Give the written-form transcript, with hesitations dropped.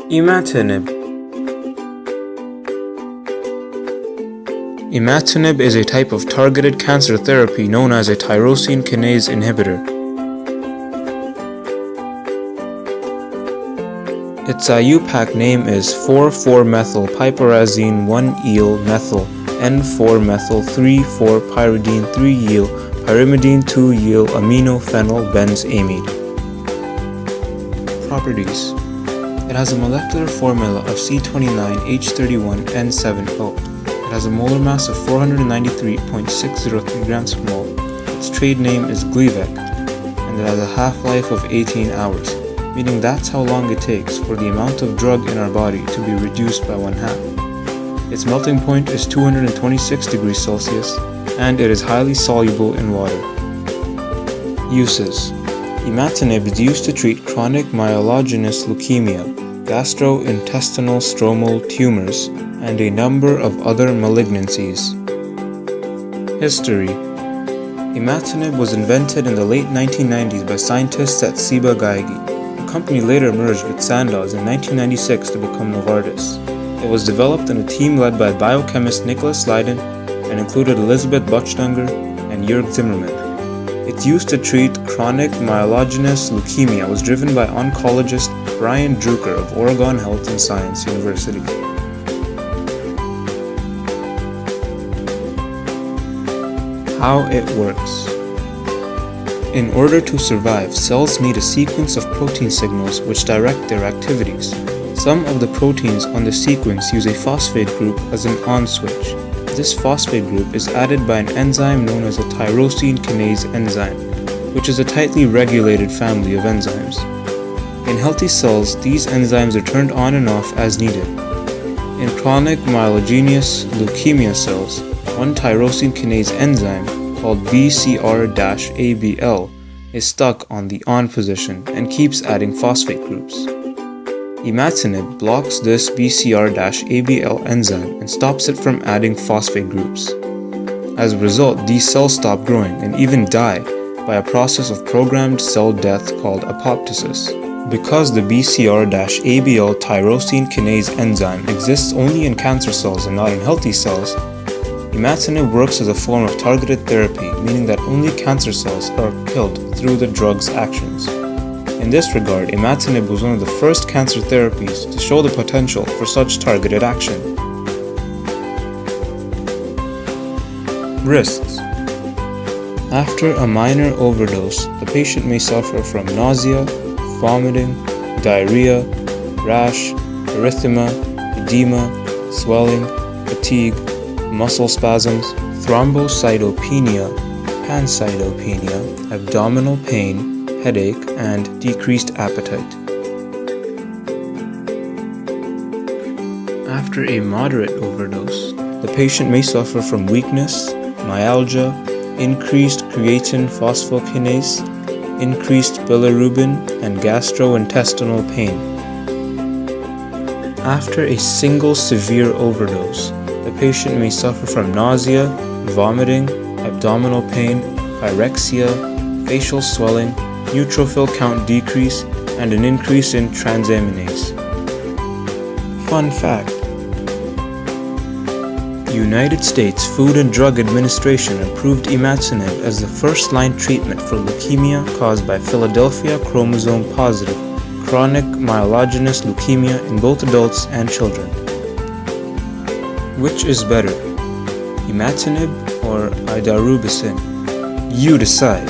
Imatinib. Imatinib is a type of targeted cancer therapy known as a tyrosine kinase inhibitor. Its IUPAC name is 4,4-methyl-piperazine 1-eel-methyl N4-methyl-3,4-pyridine 3-eel pyrimidine 2-eel aminophenylbenzamide. Properties. It has a molecular formula of C29H31N7O. It has a molar mass of 493.603 grams per mole. Its trade name is Gleevec, and it has a half-life of 18 hours, meaning that's how long it takes for the amount of drug in our body to be reduced by 1/2. Its melting point is 226 degrees Celsius, and it is highly soluble in water. Uses. Imatinib is used to treat chronic myelogenous leukemia, gastrointestinal stromal tumors, and a number of other malignancies. History. Imatinib was invented in the late 1990s by scientists at Ciba Geigy. The company later merged with Sandoz in 1996 to become Novartis. It was developed in a team led by biochemist Nicholas Leiden and included Elizabeth Buchdanger and Jörg Zimmermann. Its use to treat chronic myelogenous leukemia was driven by oncologist Brian Drucker of Oregon Health and Science University. How it works. In order to survive, cells need a sequence of protein signals which direct their activities. Some of the proteins on the sequence use a phosphate group as an on switch. This phosphate group is added by an enzyme known as a tyrosine kinase enzyme, which is a tightly regulated family of enzymes. In healthy cells, these enzymes are turned on and off as needed. In chronic myelogenous leukemia cells, one tyrosine kinase enzyme, called BCR-ABL, is stuck on the on position and keeps adding phosphate groups. Imatinib blocks this BCR-ABL enzyme and stops it from adding phosphate groups. As a result, these cells stop growing and even die by a process of programmed cell death called apoptosis. Because the BCR-ABL tyrosine kinase enzyme exists only in cancer cells and not in healthy cells, Imatinib works as a form of targeted therapy, meaning that only cancer cells are killed through the drug's actions. In this regard, Imatinib was one of the first cancer therapies to show the potential for such targeted action. Risks. After a minor overdose, the patient may suffer from nausea, vomiting, diarrhea, rash, erythema, edema, swelling, fatigue, muscle spasms, thrombocytopenia, pancytopenia, abdominal pain, headache, and decreased appetite. After a moderate overdose, the patient may suffer from weakness, myalgia, increased creatine phosphokinase, increased bilirubin, and gastrointestinal pain. After a single severe overdose, the patient may suffer from nausea, vomiting, abdominal pain, pyrexia, facial swelling, neutrophil count decrease, and an increase in transaminase. Fun fact. United States Food and Drug Administration approved Imatinib as the first-line treatment for leukemia caused by Philadelphia chromosome-positive chronic myelogenous leukemia in both adults and children. Which is better, Imatinib or idarubicin? You decide.